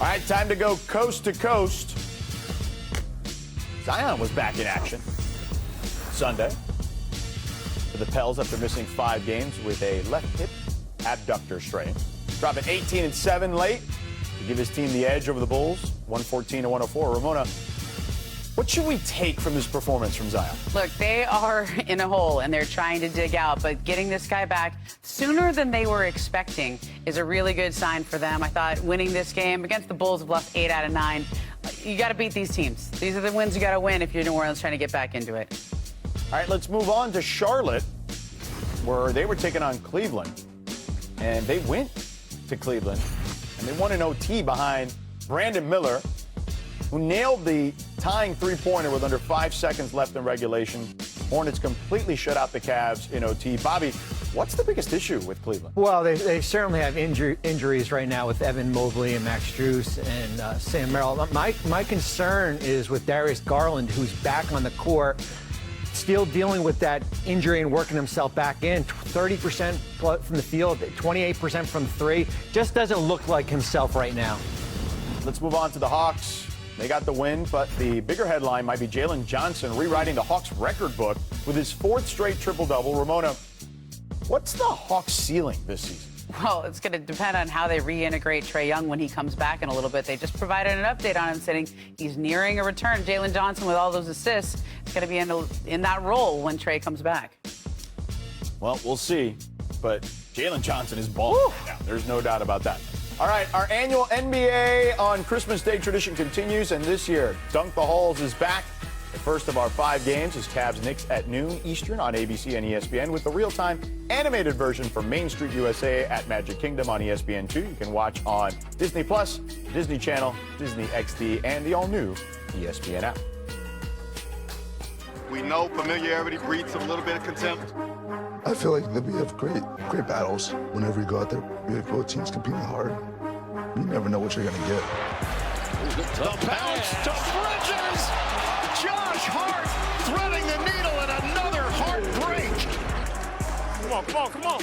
All right, time to go coast to coast. Zion was back in action Sunday for the Pels after missing 5 games with a left hip abductor strain. Dropping 18-7 late to give his team the edge over the Bulls, 114-104. Ramona, what should we take from this performance from Zion? Look, they are in a hole, and they're trying to dig out, but getting this guy back sooner than they were expecting is a really good sign for them. I thought winning this game against the Bulls, have lost 8 out of 9. You got to beat these teams. These are the wins you got to win if you're New Orleans trying to get back into it. All right, let's move on to Charlotte, where they were taking on Cleveland. And they went to Cleveland, and they won an OT behind Brandon Miller, who nailed the tying three-pointer with under 5 seconds left in regulation. Hornets completely shut out the Cavs in OT. Bobby, what's the biggest issue with Cleveland? Well, they certainly have injuries right now with Evan Mobley and Max Strus and Sam Merrill. My concern is with Darius Garland, who's back on the court, still dealing with that injury and working himself back in. 30% from the field, 28% from 3. Just doesn't look like himself right now. Let's move on to the Hawks. They got the win, but the bigger headline might be Jalen Johnson rewriting the Hawks record book with his 4th straight triple-double. Ramona, what's the Hawks ceiling this season? Well, it's going to depend on how they reintegrate Trae Young when he comes back in a little bit. They just provided an update on him saying he's nearing a return. Jalen Johnson, with all those assists, is going to be in that role when Trae comes back. Well, we'll see, but Jalen Johnson is balling right now. There's no doubt about that. All right, our annual NBA on Christmas Day tradition continues, and this year, Dunk the Halls is back. The first of our 5 games is Cavs-Knicks at noon Eastern on ABC and ESPN, with the real-time animated version from Main Street USA at Magic Kingdom on ESPN2. You can watch on Disney+, Disney Channel, Disney XD, and the all-new ESPN app. We know familiarity breeds a little bit of contempt. I feel like that we have great battles whenever we go out there. We have both teams competing hard. You never know what you're going to get. The bounce to Bridges! Josh Hart threading the needle and another heartbreak. Come on.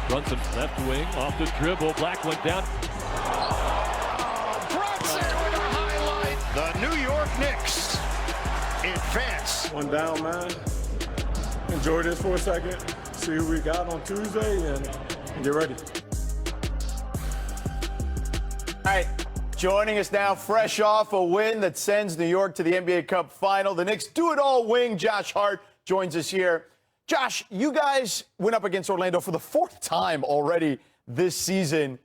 Brunson left wing, off the dribble. Black went down. Brunson with a highlight. The New York Knicks advance. One down, man. Enjoy this for a second. See who we got on Tuesday and get ready. All right, joining us now, fresh off a win that sends New York to the NBA Cup final. The Knicks do-it-all wing, Josh Hart, joins us here. Josh, you guys went up against Orlando for the 4th time already this season.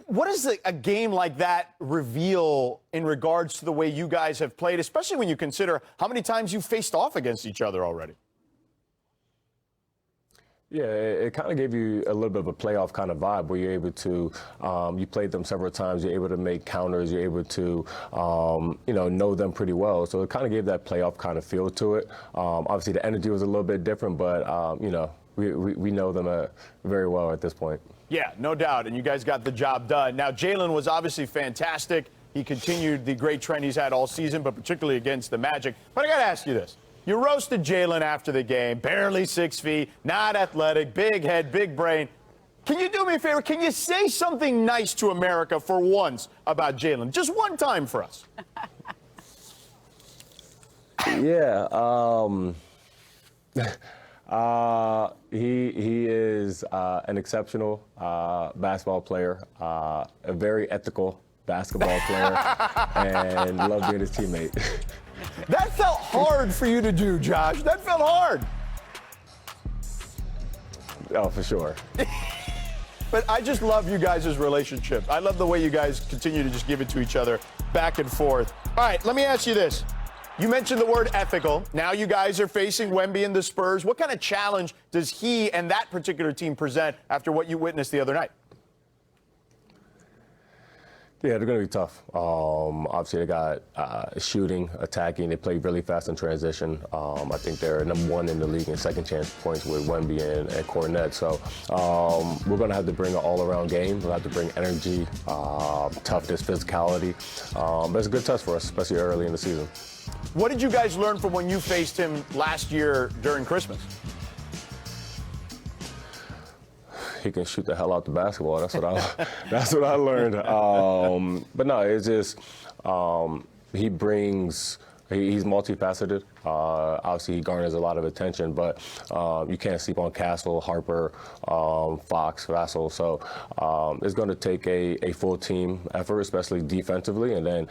What does a game like that reveal in regards to the way you guys have played, especially when you consider how many times you faced off against each other already? Yeah, it kind of gave you a little bit of a playoff kind of vibe where you're able to, you played them several times, you're able to make counters, you're able to, know them pretty well. So it kind of gave that playoff kind of feel to it. Obviously, the energy was a little bit different, but, we know them very well at this point. Yeah, no doubt, and you guys got the job done. Now, Jalen was obviously fantastic. He continued the great trend he's had all season, but particularly against the Magic. But I got to ask you this. You roasted Jalen after the game, barely 6 feet, not athletic, big head, big brain. Can you do me a favor? Can you say something nice to America for once about Jalen? Just one time for us. Yeah. He is an exceptional basketball player, a very ethical basketball player, and love being his teammate. That felt hard for you to do, Josh. That felt hard. Oh, for sure. But I just love you guys' relationship. I love the way you guys continue to just give it to each other back and forth. All right, let me ask you this. You mentioned the word ethical. Now you guys are facing Wemby and the Spurs. What kind of challenge does he and that particular team present after what you witnessed the other night? Yeah, they're going to be tough. Obviously, they got shooting, attacking. They play really fast in transition. I think they're number 1 in the league in second chance points with Wemby and Cornet. So we're going to have to bring an all-around game. We'll have to bring energy, toughness, physicality. But it's a good test for us, especially early in the season. What did you guys learn from when you faced him last year during Christmas? he can shoot the hell out the basketball. That's what I learned. But no, it's just he brings. He's multifaceted. Obviously, he garners a lot of attention, but you can't sleep on Castle, Harper, Fox, Vassell. So it's going to take a full team effort, especially defensively, and then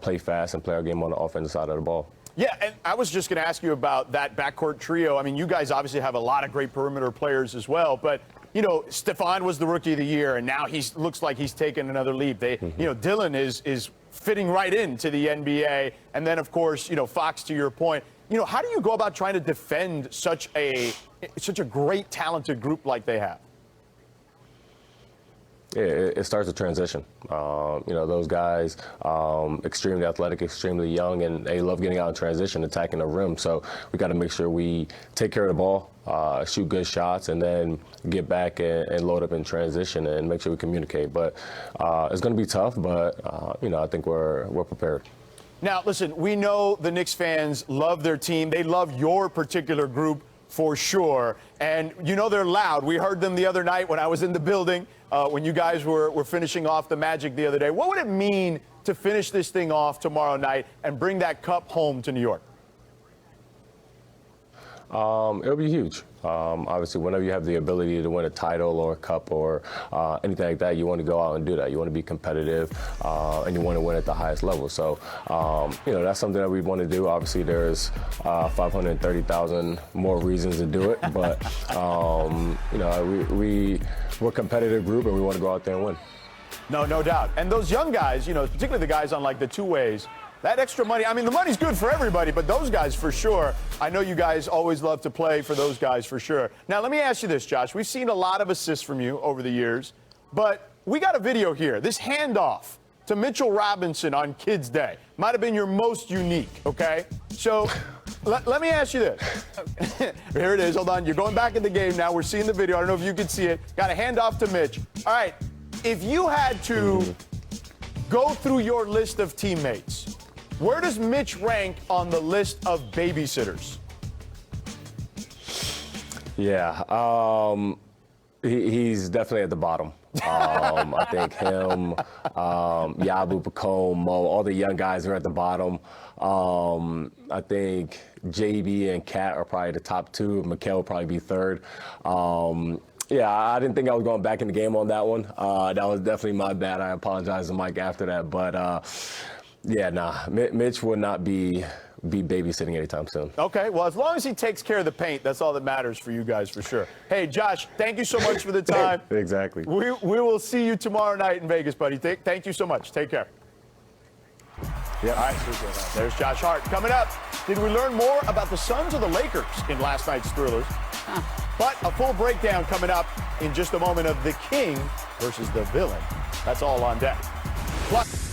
play fast and play our game on the offensive side of the ball. Yeah, and I was just going to ask you about that backcourt trio. I mean, you guys obviously have a lot of great perimeter players as well, but you know, Stephon was the rookie of the year, and now he looks like he's taken another leap. You know, Dylan is fitting right into the NBA, and then of course, you know, Fox. To your point, you know, how do you go about trying to defend such a great, talented group like they have? Yeah, it starts a transition. You know, those guys, extremely athletic, extremely young, and they love getting out in transition, attacking the rim. So we got to make sure we take care of the ball, shoot good shots, and then get back and load up in transition and make sure we communicate. But it's going to be tough, but, you know, I think we're prepared. Now, listen, we know the Knicks fans love their team. They love your particular group for sure. And you know they're loud. We heard them the other night when I was in the building, when you guys were finishing off the Magic the other day. What would it mean to finish this thing off tomorrow night and bring that cup home to New York? It'll be huge. Obviously, whenever you have the ability to win a title or a cup or anything like that, you want to go out and do that. You want to be competitive, and you want to win at the highest level. So, you know, that's something that we want to do. Obviously, there's 530,000 more reasons to do it, but you know, we're a competitive group, and we want to go out there and win. No doubt. And those young guys, you know, particularly the guys on like the two ways. That extra money, I mean, the money's good for everybody, but those guys for sure. I know you guys always love to play for those guys for sure. Now, let me ask you this, Josh. We've seen a lot of assists from you over the years, but we got a video here. This handoff to Mitchell Robinson on Kids Day might have been your most unique, okay? So let me ask you this. Here it is. Hold on. You're going back in the game now. We're seeing the video. I don't know if you can see it. Got a handoff to Mitch. All right. If you had to go through your list of teammates, where does Mitch rank on the list of babysitters? Yeah, he's definitely at the bottom. I think him, Yabu, Pacome, Mo, all the young guys are at the bottom. I think JB and Kat are probably the top two. Mikal will probably be third. Yeah, I didn't think I was going back in the game on that one. That was definitely my bad. I apologize to Mike after that. But, yeah, nah, Mitch would not be babysitting anytime soon. Okay, well, as long as he takes care of the paint, that's all that matters for you guys for sure. Hey, Josh, thank you so much for the time. Exactly. We will see you tomorrow night in Vegas, buddy. Thank you so much. Take care. Yeah, all right. There's Josh Hart. Coming up, did we learn more about the Suns or the Lakers in last night's Thrillers? But a full breakdown coming up in just a moment of the King versus the Villain. That's all on deck. Plus,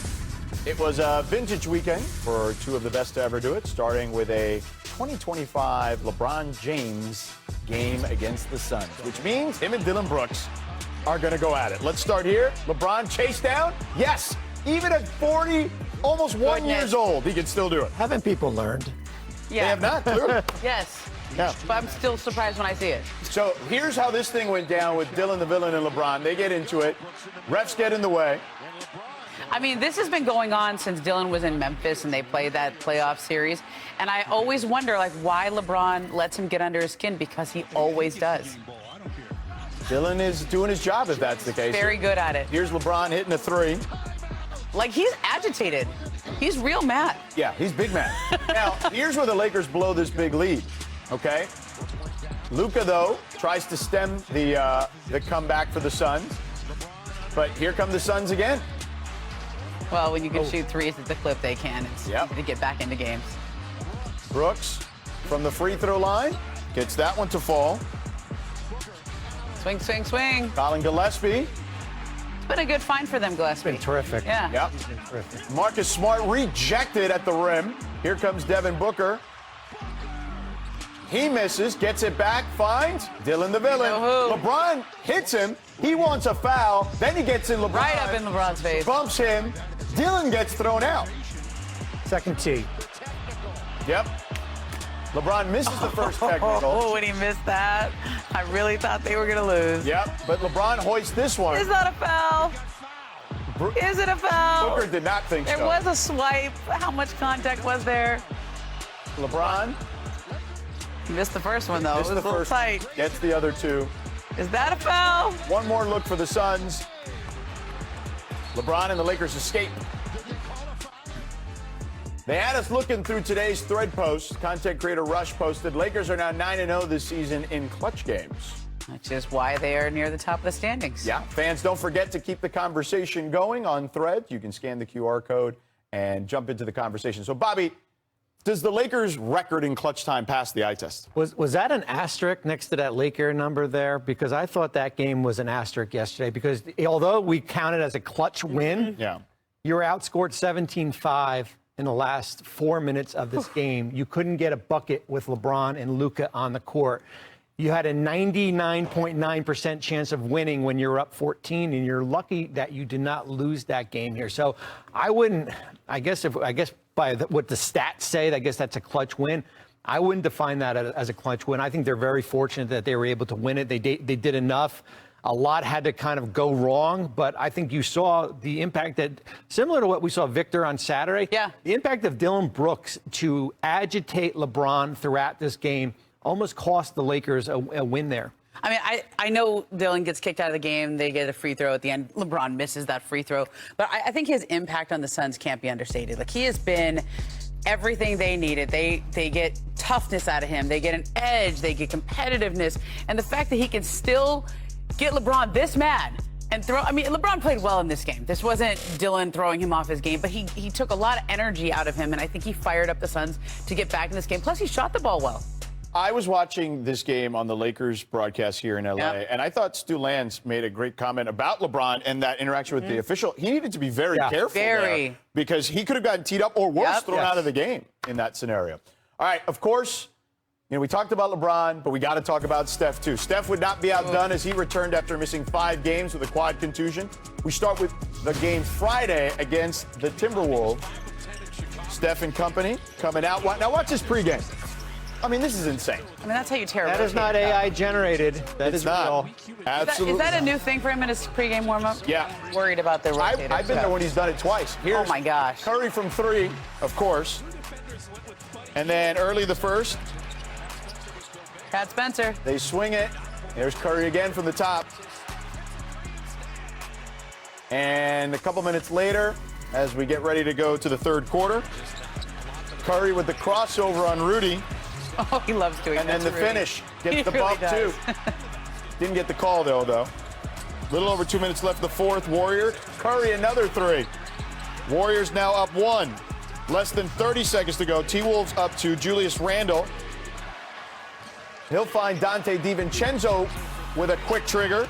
it was a vintage weekend for two of the best to ever do it, starting with a 2025 LeBron James game against the Suns, which means him and Dylan Brooks are going to go at it. Let's start here. LeBron chase down. Yes, even at 40, almost 1 years old, he can still do it. Haven't people learned? Yeah. They have not, clearly. Yes. Yeah. But I'm still surprised when I see it. So here's how this thing went down with Dylan the Villain and LeBron. They get into it. Refs get in the way. I mean, this has been going on since Dylan was in Memphis and they played that playoff series. And I always wonder, like, why LeBron lets him get under his skin, because he always does. Dylan is doing his job, if that's the case. Very good at it. Here's LeBron hitting a three. Like, he's agitated. He's real mad. Yeah, he's big mad. Now, here's where the Lakers blow this big lead, okay? Luka, though, tries to stem the comeback for the Suns. But here come the Suns again. Well, when you can shoot threes at the clip they can, it's easy to get back into games. Brooks from the free throw line gets that one to fall. Swing, swing, swing. Colin Gillespie. It's been a good find for them, Gillespie. Been terrific. Yeah. Yep. Terrific. Marcus Smart rejected at the rim. Here comes Devin Booker. He misses, gets it back, finds Dylan the Villain. LeBron hits him. He wants a foul. Then he gets in LeBron. Right up in LeBron's face. Bumps him. Dylan gets thrown out. Second tee. Yep. LeBron misses the first technical. Oh, when he missed that, I really thought they were going to lose. Yep, but LeBron hoists this one. Is that a foul? Is it a foul? Booker did not think so. There was a swipe. How much contact was there? LeBron He missed the first one, though. missed It was the a little first, tight. gets the other two. Is that a foul? One more look for the Suns. LeBron and the Lakers escape. They had us looking through today's thread post. Content creator Rush posted, Lakers are now 9-0 this season in clutch games. Which is why they are near the top of the standings. Yeah, fans, don't forget to keep the conversation going on Thread. You can scan the QR code and jump into the conversation. So, Bobby, does the Lakers' record in clutch time pass the eye test? Was that an asterisk next to that Laker number there? Because I thought that game was an asterisk yesterday. Because although we counted as a clutch win, you were outscored 17-5 in the last 4 minutes of this game. You couldn't get a bucket with LeBron and Luka on the court. You had a 99.9% chance of winning when you're up 14, and you're lucky that you did not lose that game here. So I wouldn't, I guess by what the stats say, I guess that's a clutch win. I wouldn't define that as a clutch win. I think they're very fortunate that they were able to win it. They did enough. A lot had to kind of go wrong, but I think you saw the impact that, similar to what we saw Victor on Saturday, the impact of Dillon Brooks to agitate LeBron throughout this game almost cost the Lakers a win there. I mean, I know Dillon gets kicked out of the game. They get a free throw at the end. LeBron misses that free throw. But I think his impact on the Suns can't be understated. Like, he has been everything they needed. They get toughness out of him. They get an edge. They get competitiveness. And the fact that he can still get LeBron this mad and throw. I mean, LeBron played well in this game. This wasn't Dillon throwing him off his game, but he took a lot of energy out of him, and I think he fired up the Suns to get back in this game. Plus, he shot the ball well. I was watching this game on the Lakers broadcast here in L.A., and I thought Stu Lance made a great comment about LeBron and that interaction with the official. He needed to be very careful there because he could have gotten teed up or worse, thrown out of the game in that scenario. All right, of course, you know, we talked about LeBron, but we got to talk about Steph, too. Steph would not be outdone as he returned after missing 5 games with a quad contusion. We start with the game Friday against the Timberwolves. Steph and company coming out. Now watch this pregame. I mean, this is insane. I mean, that's how you tear it. That is not AI generated. That is real. Absolutely. Is that a new thing for him in his pregame warm-up? Yeah. Worried about the rotators. I've been there when he's done it twice. Here's oh, my gosh. Curry from 3, of course. And then early the first. Pat Spencer. They swing it. There's Curry again from the top. And a couple minutes later, as we get ready to go to the third quarter, Curry with the crossover on Rudy. Oh, he loves doing that. And then the finish. Gets the bump, too. Didn't get the call, though. Little over 2 minutes left in the fourth. Warrior. Curry, another 3. Warriors now up 1. Less than 30 seconds to go. T-Wolves up to Julius Randle. He'll find Dante DiVincenzo with a quick trigger.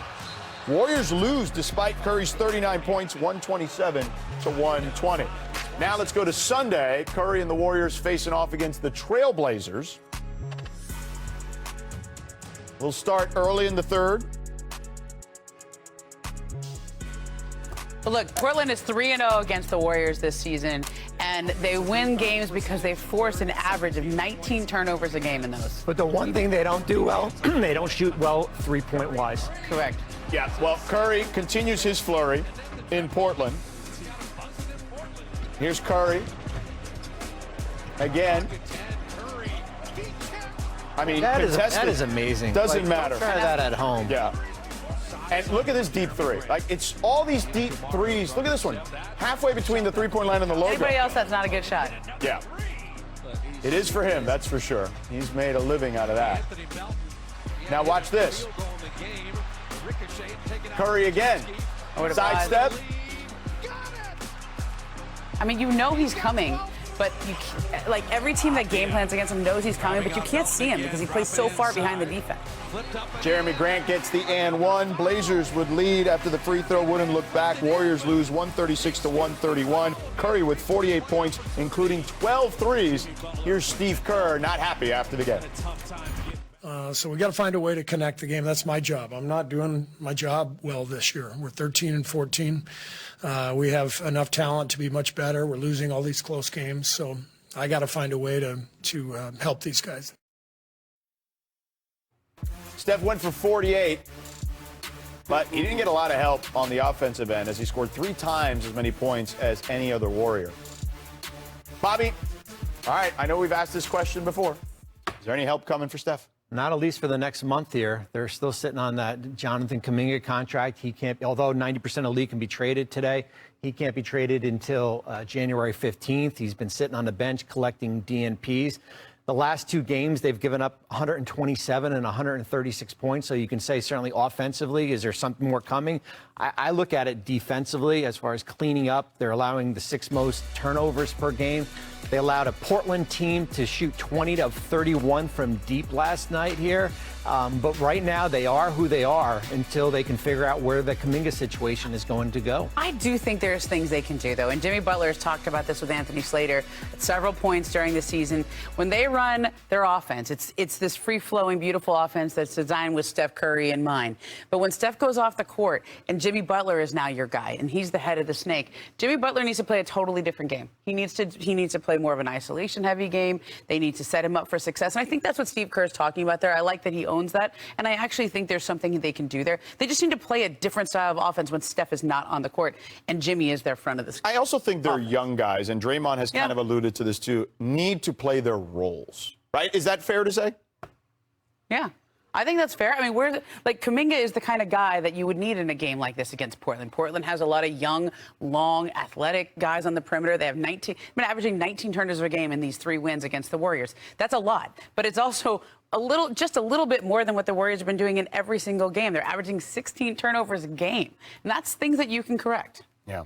Warriors lose despite Curry's 39 points, 127 to 120. Now let's go to Sunday. Curry and the Warriors facing off against the Trailblazers. We'll start early in the third. But look, Portland is 3-0 against the Warriors this season, and they win games because they force an average of 19 turnovers a game in those. But the one thing they don't do well, they don't shoot well three-point wise. Correct. Yeah, well, Curry continues his flurry in Portland. Here's Curry. Again. I mean, that is amazing. Doesn't matter. Try that at home. Yeah. And look at this deep 3. Like, it's all these deep threes. Look at this one. Halfway between the three-point line and the logo. Anybody else, that's not a good shot. Yeah. It is for him, that's for sure. He's made a living out of that. Now watch this. Curry again. Sidestep. I mean, you know he's coming, but like every team that game plans against him knows he's coming, but you can't see him because he plays so far behind the defense. Jeremy Grant gets the and 1. Blazers would lead after the free throw, wouldn't look back. Warriors lose 136 to 131. Curry with 48 points, including 12 threes. Here's Steve Kerr, not happy after the game. So we got to find a way to connect the game. That's my job. I'm not doing my job well this year. We're 13-14. We have enough talent to be much better. We're losing all these close games. So I got to find a way to help these guys. Steph went for 48, but he didn't get a lot of help on the offensive end as he scored 3 times as many points as any other Warrior. Bobby, all right, I know we've asked this question before. Is there any help coming for Steph? Not at least for the next month here. They're still sitting on that Jonathan Kuminga contract. He can't, although 90% of the league can be traded today, he can't be traded until January 15th. He's been sitting on the bench collecting DNPs. The last 2 games, they've given up 127 and 136 points. So you can say certainly offensively, is there something more coming? I look at it defensively as far as cleaning up. They're allowing the 6th most turnovers per game. They allowed a Portland team to shoot 20 of 31 from deep last night here. But right now they are who they are until they can figure out where the Kuminga situation is going to go. I do think there's things they can do, though. And Jimmy Butler has talked about this with Anthony Slater at several points during the season. When they run their offense, it's this free-flowing, beautiful offense that's designed with Steph Curry in mind. But when Steph goes off the court and Jimmy Butler is now your guy and he's the head of the snake, Jimmy Butler needs to play a totally different game. He needs to play more of an isolation-heavy game. They need to set him up for success. And I think that's what Steve Kerr is talking about there. I like that he owns that. And I actually think there's something they can do there. They just need to play a different style of offense when Steph is not on the court and Jimmy is their front of the screen. I also think they're young guys, and Draymond has kind of alluded to this too, need to play their roles, right? Is that fair to say? Yeah. I think that's fair. I mean, Kuminga is the kind of guy that you would need in a game like this against Portland. Portland has a lot of young, long, athletic guys on the perimeter. They have averaging 19 turnovers a game in these 3 wins against the Warriors. That's a lot, but it's also just a little bit more than what the Warriors have been doing in every single game. They're averaging 16 turnovers a game, and that's things that you can correct. Yeah.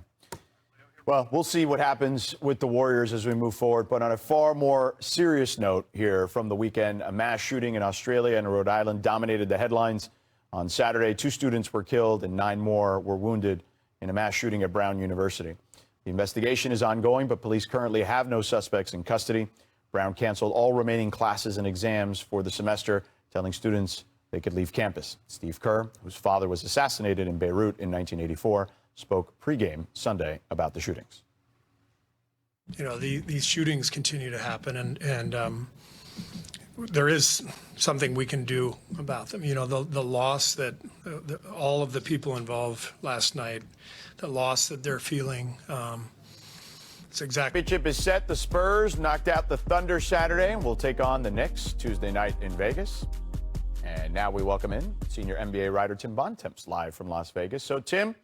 Well, we'll see what happens with the Warriors as we move forward. But on a far more serious note here from the weekend, a mass shooting in Australia and Rhode Island dominated the headlines. On Saturday, 2 students were killed and 9 more were wounded in a mass shooting at Brown University. The investigation is ongoing, but police currently have no suspects in custody. Brown canceled all remaining classes and exams for the semester, telling students they could leave campus. Steve Kerr, whose father was assassinated in Beirut in 1984, spoke pregame Sunday about the shootings. You know, these shootings continue to happen, and there is something we can do about them. You know, the loss that all of the people involved last night, the loss that they're feeling, it's exactly. Championship is set. The Spurs knocked out the Thunder Saturday and will take on the Knicks Tuesday night in Vegas. And now we welcome in senior NBA writer Tim Bontemps live from Las Vegas. So, Tim,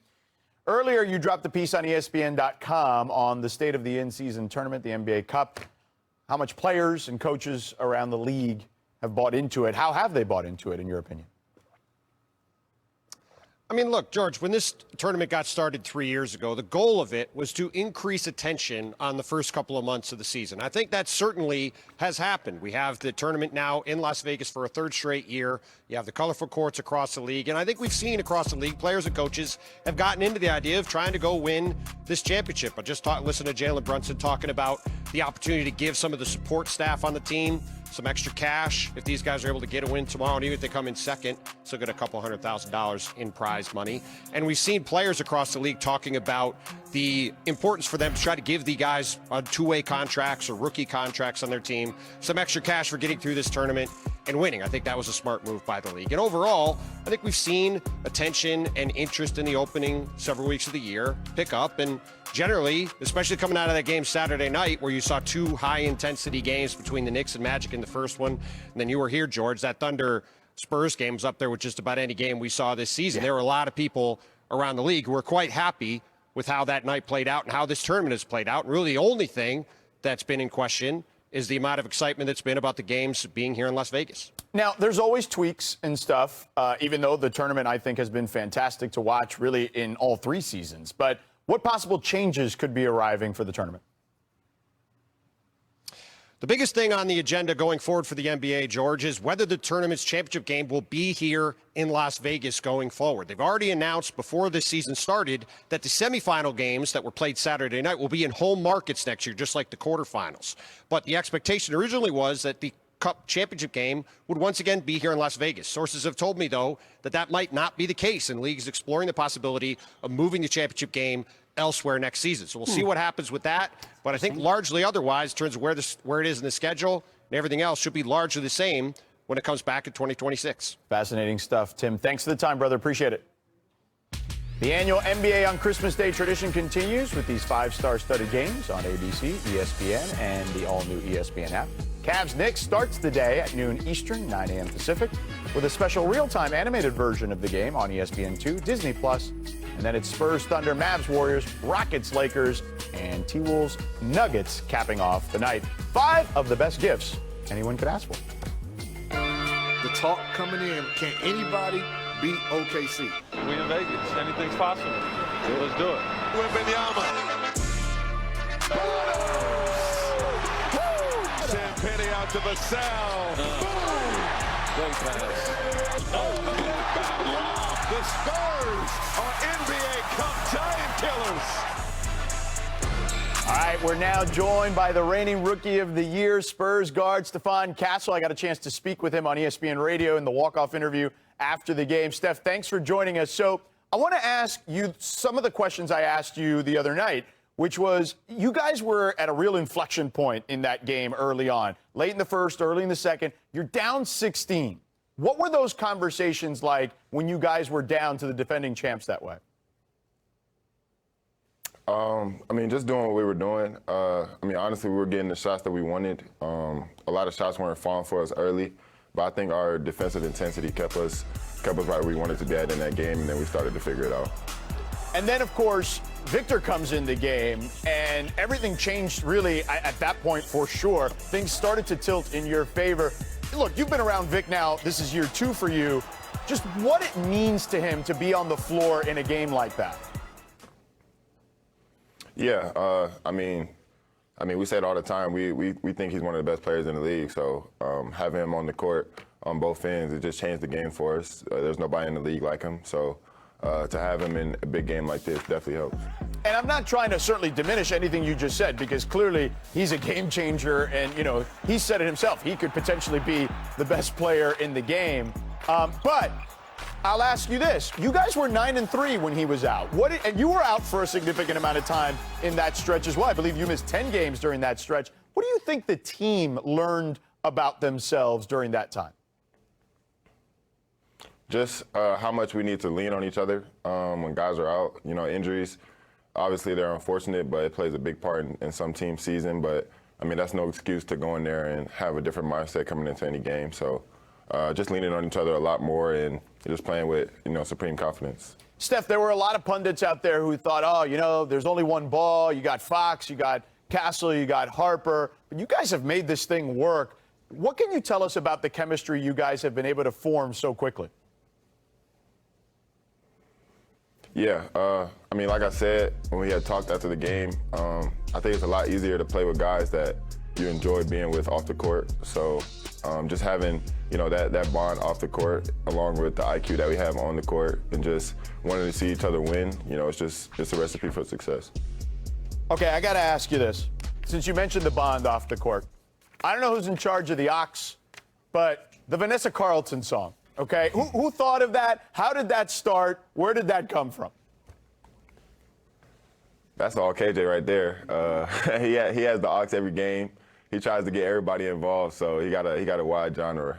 earlier, you dropped a piece on ESPN.com on the state of the in-season tournament, the NBA Cup, how much players and coaches around the league have bought into it. How have they bought into it, in your opinion? I mean, look, George, when this tournament got started 3 years ago, the goal of it was to increase attention on the first couple of months of the season. I think that certainly has happened. We have the tournament now in Las Vegas for a 3rd straight year. You have the colorful courts across the league. And I think we've seen across the league, players and coaches have gotten into the idea of trying to go win this championship. I just listened to Jalen Brunson talking about the opportunity to give some of the support staff on the team some extra cash if these guys are able to get a win tomorrow, and even if they come in second, still get a couple $100,000 in prize money. And we've seen players across the league talking about the importance for them to try to give the guys on 2-way contracts or rookie contracts on their team some extra cash for getting through this tournament and winning. I think that was a smart move by the league. And overall, I think we've seen attention and interest in the opening several weeks of the year pick up. And generally, especially coming out of that game Saturday night where you saw 2 high-intensity games between the Knicks and Magic in the first one, and then you were here, George, that Thunder-Spurs game was up there with just about any game we saw this season. There were a lot of people around the league who were quite happy with how that night played out and how this tournament has played out. And really the only thing that's been in question is the amount of excitement that's been about the games being here in Las Vegas. Now, there's always tweaks and stuff, even though the tournament, I think, has been fantastic to watch really in all 3 seasons. But what possible changes could be arriving for the tournament? The biggest thing on the agenda going forward for the NBA, George, is whether the tournament's championship game will be here in Las Vegas going forward. They've already announced before this season started that the semifinal games that were played Saturday night will be in home markets next year, just like the quarterfinals. But the expectation originally was that the Cup championship game would once again be here in Las Vegas. Sources have told me, though, that might not be the case, and the league is exploring the possibility of moving the championship game elsewhere next season. So we'll see what happens with that. But I think largely otherwise, in terms of where it is in the schedule and everything else, should be largely the same when it comes back in 2026. Fascinating stuff, Tim. Thanks for the time, brother. Appreciate it. The annual NBA on Christmas Day tradition continues with these 5-star studded games on ABC, ESPN, and the all-new ESPN app. Cavs-Knicks starts the day at noon Eastern, 9 a.m. Pacific, with a special real-time animated version of the game on ESPN2, Disney+, and then it's Spurs-Thunder, Mavs-Warriors, Rockets-Lakers, and T-Wolves Nuggets capping off the night. 5 of the best gifts anyone could ask for. The talk coming in, can anybody beat OKC? We in Vegas. Anything's possible. Let's do it. Wemby. Penny out to Vassell. Boom! Great pass. The Spurs are NBA Cup time killers. All right, we're now joined by the reigning Rookie of the Year, Spurs guard Stephon Castle. I got a chance to speak with him on ESPN Radio in the walk-off interview after the game. Steph, thanks for joining us. So I want to ask you some of the questions I asked you the other night, which was you guys were at a real inflection point in that game early on. Late in the first, early in the second. You're down 16. What were those conversations like when you guys were down to the defending champs that way? I mean, just doing what we were doing. Honestly, we were getting the shots that we wanted. A lot of shots weren't falling for us early, but I think our defensive intensity kept us right where we wanted to be at in that game, and then we started to figure it out. And then, of course, Victor comes in the game, and everything changed really at that point for sure. Things started to tilt in your favor. Look, you've been around Vic now. This is year 2 for you. Just what it means to him to be on the floor in a game like that. Yeah, we say it all the time. We think he's one of the best players in the league. So having him on the court on both ends, it just changed the game for us. There's nobody in the league like him. So to have him in a big game like this definitely helps. And I'm not trying to certainly diminish anything you just said, because clearly he's a game changer, and he said it himself. He could potentially be the best player in the game. But I'll ask you this: you guys were 9-3 when he was out. And you were out for a significant amount of time in that stretch as well. I believe you missed 10 games during that stretch. What do you think the team learned about themselves during that time? Just how much we need to lean on each other when guys are out. Injuries, obviously they're unfortunate, but it plays a big part in some teams' season. But, that's no excuse to go in there and have a different mindset coming into any game. So just leaning on each other a lot more and just playing with, supreme confidence. Steph, there were a lot of pundits out there who thought, there's only one ball. You got Fox, you got Castle, you got Harper. But you guys have made this thing work. What can you tell us about the chemistry you guys have been able to form so quickly? Yeah, like I said, when we had talked after the game, I think it's a lot easier to play with guys that you enjoy being with off the court. So just having, that bond off the court, along with the IQ that we have on the court, and just wanting to see each other win, it's a recipe for success. Okay, I got to ask you this. Since you mentioned the bond off the court, I don't know who's in charge of the Ox, but the Vanessa Carlton song. Okay, who thought of that? How did that start? Where did that come from? That's all KJ right there. He has the Ox every game. He tries to get everybody involved, so he got a wide genre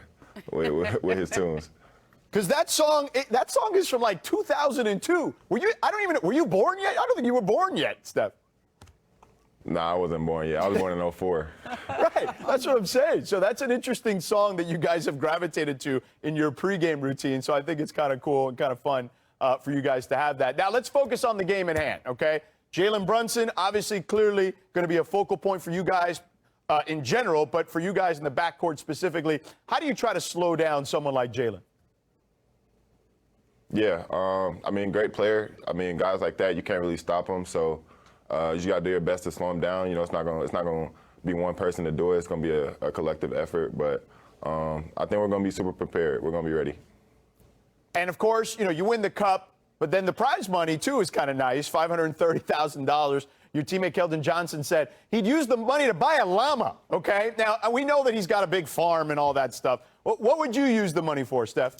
with his tunes. Because that song is from like 2002. Were you born yet? I don't think you were born yet, Steph. Nah, I wasn't born yet. I was born in 04. Right, that's what I'm saying. So that's an interesting song that you guys have gravitated to in your pregame routine. So I think it's kind of cool and kind of fun for you guys to have that. Now let's focus on the game at hand, okay? Jalen Brunson, obviously, clearly going to be a focal point for you guys in general, but for you guys in the backcourt specifically, how do you try to slow down someone like Jalen? Yeah, great player. Guys like that, you can't really stop them. So you just got to do your best to slow him down. It's not going to be one person to do it. It's going to be a collective effort. But I think we're going to be super prepared. We're going to be ready. And, of course, you win the cup, but then the prize money, too, is kind of nice, $530,000. Your teammate Keldon Johnson said he'd use the money to buy a llama, okay? Now, we know that he's got a big farm and all that stuff. What would you use the money for, Steph?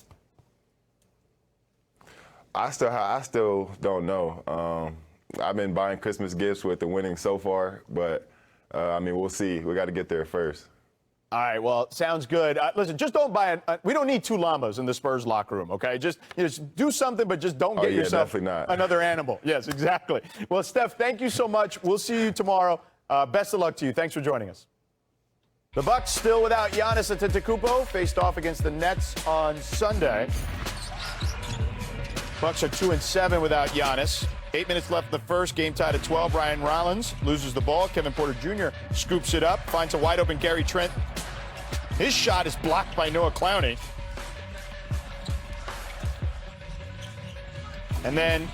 I still don't know. I've been buying Christmas gifts with the winning so far, but I mean, we'll see. We got to get there first. All right, well, sounds good. Listen, just don't buy we don't need 2 llamas in the Spurs locker room, okay? Just do something, but just don't get yourself another animal. Yes, exactly. Well, Steph, thank you so much. We'll see you tomorrow. Best of luck to you. Thanks for joining us. The Bucks still without Giannis Antetokounmpo, faced off against the Nets on Sunday. Bucks are 2-7 without Giannis. 8 minutes left in the first, game tied at 12. Ryan Rollins loses the ball. Kevin Porter Jr. scoops it up, finds a wide open Gary Trent. His shot is blocked by Noah Clowney. And then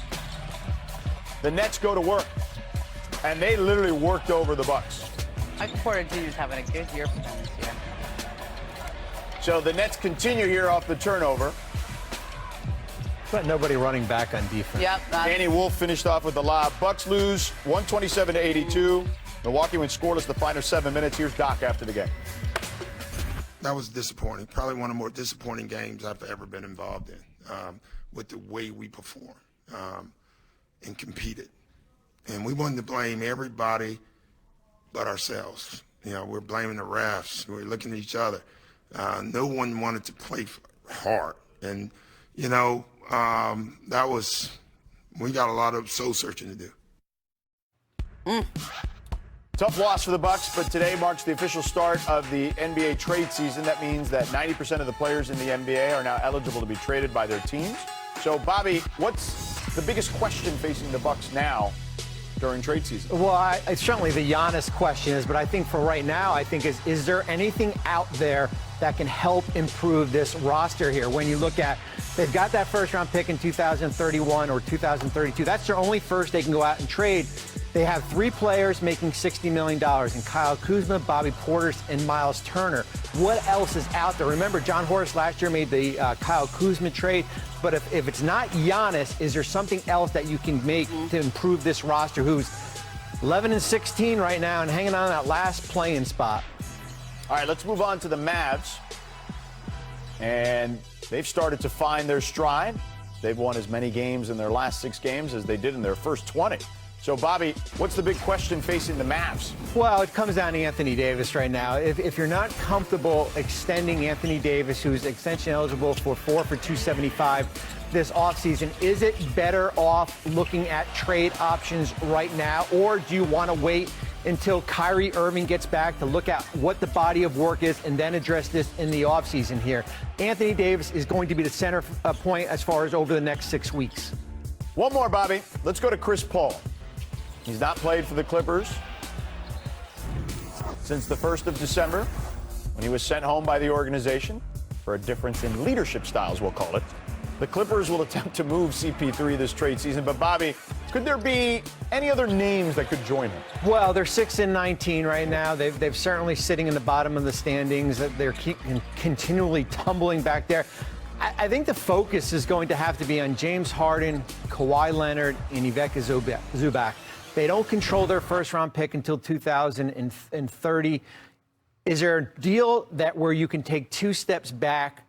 the Nets go to work, and they literally worked over the Bucks. Michael Porter Jr. is having a good year for them this year. So the Nets continue here off the turnover. But nobody running back on defense. Yep. Danny Wolf finished off with the lob. Bucks lose 127-82. Milwaukee went scoreless the final 7 minutes. Here's Doc after the game. That was disappointing. Probably one of the more disappointing games I've ever been involved in with the way we performed and competed. And we wanted to blame everybody but ourselves. You know, we're blaming the refs. We're looking at each other. No one wanted to play hard. And, you know, we got a lot of soul searching to do. Tough loss for the Bucks, but today marks the official start of the NBA trade season. That means that 90% of the players in the NBA are now eligible to be traded by their teams. So, Bobby, what's the biggest question facing the Bucks now during trade season? Well, it's certainly the Giannis question is, but I think for right now, I think is there anything out there that can help improve this roster here? When you look at, they've got that first-round pick in 2031 or 2032. That's their only first they can go out and trade. They have 3 players making $60 million, in Kyle Kuzma, Bobby Portis, and Miles Turner. What else is out there? Remember, John Horst last year made the Kyle Kuzma trade. But if it's not Giannis, is there something else that you can make to improve this roster, who's 11-16 right now and hanging on that last play-in spot? All right, let's move on to the Mavs. And they've started to find their stride. They've won as many games in their last 6 games as they did in their first 20. So, Bobby, what's the big question facing the Mavs? Well, it comes down to Anthony Davis right now. If you're not comfortable extending Anthony Davis, who's extension eligible for 4 for $275 this offseason, is it better off looking at trade options right now, or do you want to wait until Kyrie Irving gets back to look at what the body of work is and then address this in the offseason here? Anthony Davis is going to be the center point as far as over the next 6 weeks. One more, Bobby. Let's go to Chris Paul. He's not played for the Clippers since the 1st of December, when he was sent home by the organization for a difference in leadership styles, we'll call it. The Clippers will attempt to move CP3 this trade season. But, Bobby, could there be any other names that could join him? Well, they're 6-19 right now. They've certainly sitting in the bottom of the standings. They're continually tumbling back there. I think the focus is going to have to be on James Harden, Kawhi Leonard, and Ivica Zubac. They don't control their first-round pick until 2030. Is there a deal that where you can take 2 steps back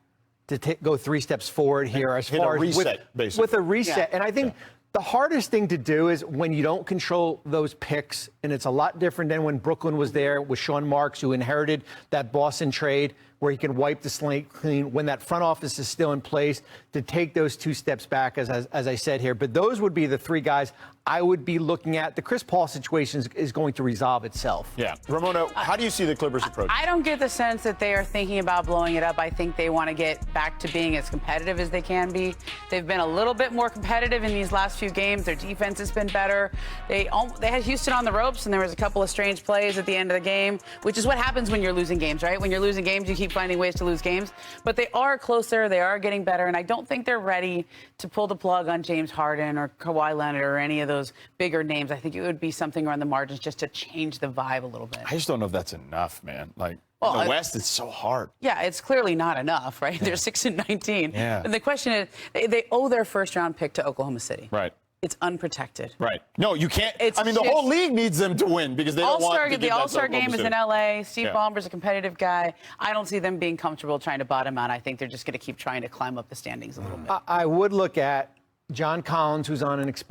to go 3 steps forward here as far as with a reset? Yeah. And I think the hardest thing to do is when you don't control those picks, and it's a lot different than when Brooklyn was there with Sean Marks, who inherited that Boston trade where he can wipe the slate clean when that front office is still in place, to take those 2 steps back, as I said here. But those would be the 3 guys I would be looking at. The Chris Paul situation is going to resolve itself. Yeah. Ramona, how do you see the Clippers approach? I don't get the sense that they are thinking about blowing it up. I think they want to get back to being as competitive as they can be. They've been a little bit more competitive in these last few games. Their defense has been better. They had Houston on the ropes, and there was a couple of strange plays at the end of the game, which is what happens when you're losing games, right? When you're losing games, you keep finding ways to lose games. But they are closer. They are getting better. And I don't think they're ready to pull the plug on James Harden or Kawhi Leonard or any of those bigger names. I think it would be something around the margins just to change the vibe a little bit. I just don't know if that's enough, man. Like, in the West, it's so hard. Yeah, it's clearly not enough, right? Yeah. They're 6-19. Yeah. And the question is, they owe their first-round pick to Oklahoma City. Right. It's unprotected. Right. No, you can't. The whole league needs them to win because they don't want to give the that All-Star game is in L.A. Steve Yeah. Ballmer's a competitive guy. I don't see them being comfortable trying to bottom out. I think they're just going to keep trying to climb up the standings a little bit. I would look at John Collins, who's on an